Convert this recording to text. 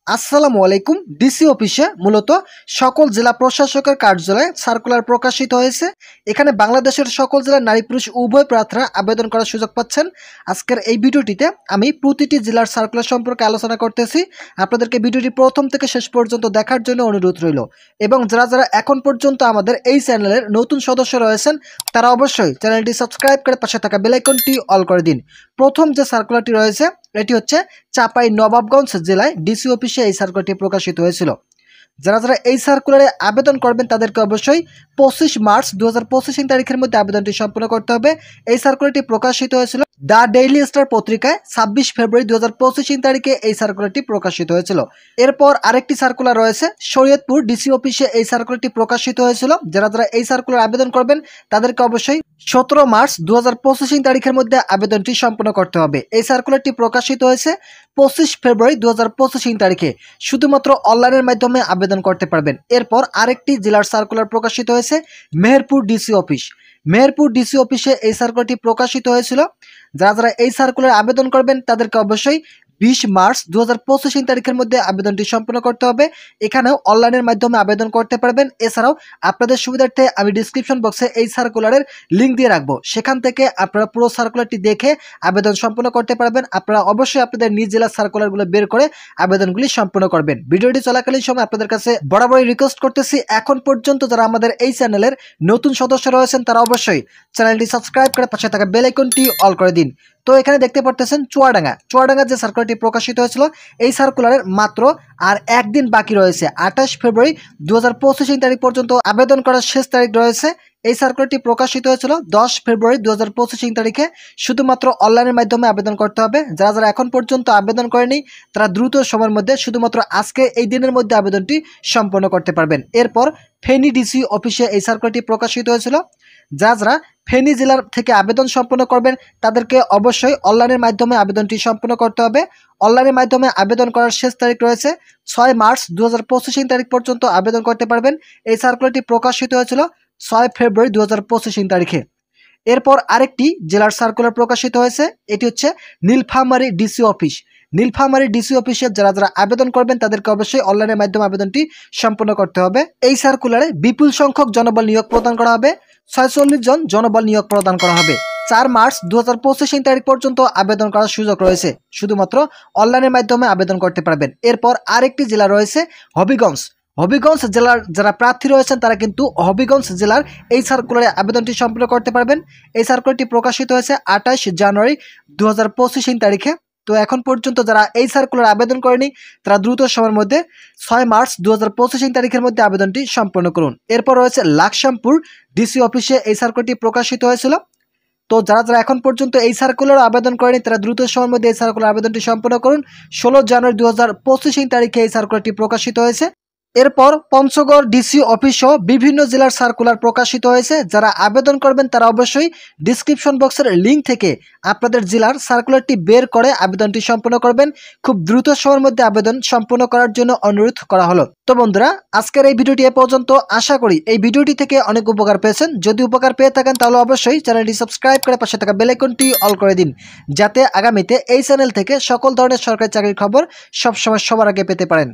আসসালামু আলাইকুম। ডিসি অফিসে মূলত সকল জেলা প্রশাসকের কার্যালয়ে সার্কুলার প্রকাশিত হয়েছে। এখানে বাংলাদেশের সকল জেলার নারী পুরুষ উভয় প্রার্থীরা আবেদন করার সুযোগ পাচ্ছেন। আজকের এই ভিডিওটিতে আমি প্রতিটি জেলার সার্কুলার সম্পর্কে আলোচনা করতেছি। আপনাদেরকে ভিডিওটি প্রথম থেকে শেষ পর্যন্ত দেখার জন্য অনুরোধ রইল। এবং যারা যারা এখন পর্যন্ত আমাদের এই চ্যানেলের নতুন সদস্য রয়েছেন তারা অবশ্যই চ্যানেলটি সাবস্ক্রাইব করে পাশে থাকা বেল আইকনটি অল করে দিন। প্রথম যে সার্কুলারটি রয়েছে এটি হচ্ছে চাঁপাইনবাবগঞ্জ জেলায় ডিসি অফিসে এই সার্কুলারটি প্রকাশিত হয়েছিল। যারা যারা এই সার্কুলারে আবেদন করবেন তাদেরকে অবশ্যই 25 মার্চ 2025 তারিখের মধ্যে আবেদনটি সম্পন্ন করতে হবে। এই সার্কুলারটি প্রকাশিত হয়েছিল দ্য ডেইলি স্টার পত্রিকায় 26 ফেব্রুয়ারি 2025 তারিখে এই সার্কুলারটি প্রকাশিত হয়েছিল। এরপর আরেকটি সার্কুলার রয়েছে শরীয়তপুর ডিসি অফিসে এই সার্কুলারটি প্রকাশিত হয়েছিল। যারা যারা এই সার্কুলার আবেদন করবেন তাদেরকে অবশ্যই 17 মার্চ 2025 তারিখের মধ্যে আবেদনটি সম্পন্ন করতে হবে। এই সার্কুলারটি প্রকাশিত হয়েছে 25 ফেব্রুয়ারি 2025 তারিখে। শুধুমাত্র অনলাইনের মাধ্যমে আবেদন করতে পারবেন। এরপর আরেকটি জেলার সার্কুলার প্রকাশিত হয়েছে Meherpur DC office. Meherpur DC অফিসে এই সার্কুলারটি প্রকাশিত হয়েছিল। যারা যারা এই সার্কুলার আবেদন করবেন তাদেরকে অবশ্যই 20 মার্চ 2025 তারিখের মধ্যে আবেদনটি সম্পন্ন করতে হবে। এখানেও অনলাইনের মাধ্যমে আবেদন করতে পারবেন। এছাড়াও আপনাদের সুবিধার্থে আমি ডিসক্রিপশন বক্সে এই সার্কুলারের লিঙ্ক দিয়ে রাখবো, সেখান থেকে আপনারা পুরো সার্কুলারটি দেখে আবেদন সম্পন্ন করতে পারবেন। আপনারা অবশ্যই আপনাদের নিজ জেলার সার্কুলারগুলো বের করে আবেদনগুলি সম্পন্ন করবেন। ভিডিওটি চলাকালীন সময় আপনাদের কাছে বরাবরই রিকোয়েস্ট করতেছি, এখন পর্যন্ত যারা আমাদের এই চ্যানেলের নতুন সদস্য রয়েছেন তারা অবশ্যই চ্যানেলটি সাবস্ক্রাইব করে পাশে থাকা বেল আইকনটি অল করে দিন। তো এখানে দেখতে পারতেছেন চুয়াডাঙ্গা যে সার্কুলারটি প্রকাশিত হয়েছিল এই সার্কুলারের মাত্র আর একদিন বাকি রয়েছে। 28 ফেব্রুয়ারি 2025 তারিখ পর্যন্ত আবেদন করার শেষ তারিখ রয়েছে। এই সার্কুলারটি প্রকাশিত হয়েছিল 10 ফেব্রুয়ারি 2025 তারিখে। শুধুমাত্র অনলাইনের মাধ্যমে আবেদন করতে হবে। যারা যারা এখন পর্যন্ত আবেদন করেনি তারা দ্রুত সময়ের মধ্যে শুধুমাত্র আজকে এই দিনের মধ্যে আবেদনটি সম্পন্ন করতে পারবেন। এরপর ফেনী ডিসি অফিসে এই সার্কুলারটি প্রকাশিত হয়েছিল। যারা যারা ফেনী জেলার থেকে আবেদন সম্পন্ন করবেন তাদেরকে অবশ্যই অনলাইনের মাধ্যমে আবেদনটি সম্পন্ন করতে হবে। অনলাইনের মাধ্যমে আবেদন করার শেষ তারিখ রয়েছে 6 মার্চ 2025 তারিখ পর্যন্ত আবেদন করতে পারবেন। এই সার্কুলারটি প্রকাশিত হয়েছিল 6 ফেব্রুয়ারি 2025 তারিখে। এরপর আরেকটি জেলার সার্কুলার প্রকাশিত হয়েছে, এটি হচ্ছে Nilphamari DC office. Nilphamari DC অফিসে যারা যারা আবেদন করবেন তাদেরকে অবশ্যই অনলাইনের মাধ্যমে আবেদনটি সম্পন্ন করতে হবে। এই সার্কুলারে বিপুল সংখ্যক জনবল নিয়োগ প্রদান করা হবে। 46 জন জনবল নিয়োগ প্রদান করা হবে। 4 মার্চ 2025 তারিখ পর্যন্ত আবেদন করার সুযোগ রয়েছে। শুধুমাত্র অনলাইনের মাধ্যমে আবেদন করতে পারবেন। এরপর আরেকটি জেলা রয়েছে হবিগঞ্জ। হবিগঞ্জ জেলার যারা প্রার্থী রয়েছেন তারা কিন্তু হবিগঞ্জ জেলার এই সার্কুলারে আবেদনটি সম্পন্ন করতে পারবেন। এই সার্কুলারটি প্রকাশিত হয়েছে 28 জানুয়ারি 2025 তারিখে। তো এখন পর্যন্ত যারা এই সার্কুলার আবেদন করেনি তারা দ্রুত সময়ের মধ্যে 6 মার্চ 2025 তারিখের মধ্যে আবেদনটি সম্পন্ন করুন। এরপর রয়েছে লাকসামপুর ডিসি অফিসে এই সার্কুলারটি প্রকাশিত হয়েছিল। তো যারা যারা এখন পর্যন্ত এই সার্কুলার আবেদন করেনি তারা দ্রুত সময়ের মধ্যে এই সার্কুলার আবেদনটি সম্পন্ন করুন। 16 জানুয়ারি 2025 তারিখে এই সার্কুলারটি প্রকাশিত হয়েছে। এরপর পঞ্চগড় ডিসি অফিসও বিভিন্ন জেলার সার্কুলার প্রকাশিত হয়েছে। যারা আবেদন করবেন তারা অবশ্যই ডিসক্রিপশন বক্সের লিঙ্ক থেকে আপনাদের জেলার সার্কুলারটি বের করে আবেদনটি সম্পন্ন করবেন। খুব দ্রুত সময়ের মধ্যে আবেদন সম্পন্ন করার জন্য অনুরোধ করা হলো। তো বন্ধুরা, আজকের এই ভিডিওটি এ পর্যন্ত। আশা করি এই ভিডিওটি থেকে অনেক উপকার পেয়েছেন। যদি উপকার পেয়ে থাকেন তাহলে অবশ্যই চ্যানেলটি সাবস্ক্রাইব করে পাশে থাকা বেল আইকনটি অল করে দিন, যাতে আগামীতে এই চ্যানেল থেকে সকল ধরনের সরকারি চাকরির খবর সবসময় সবার আগে পেতে পারেন।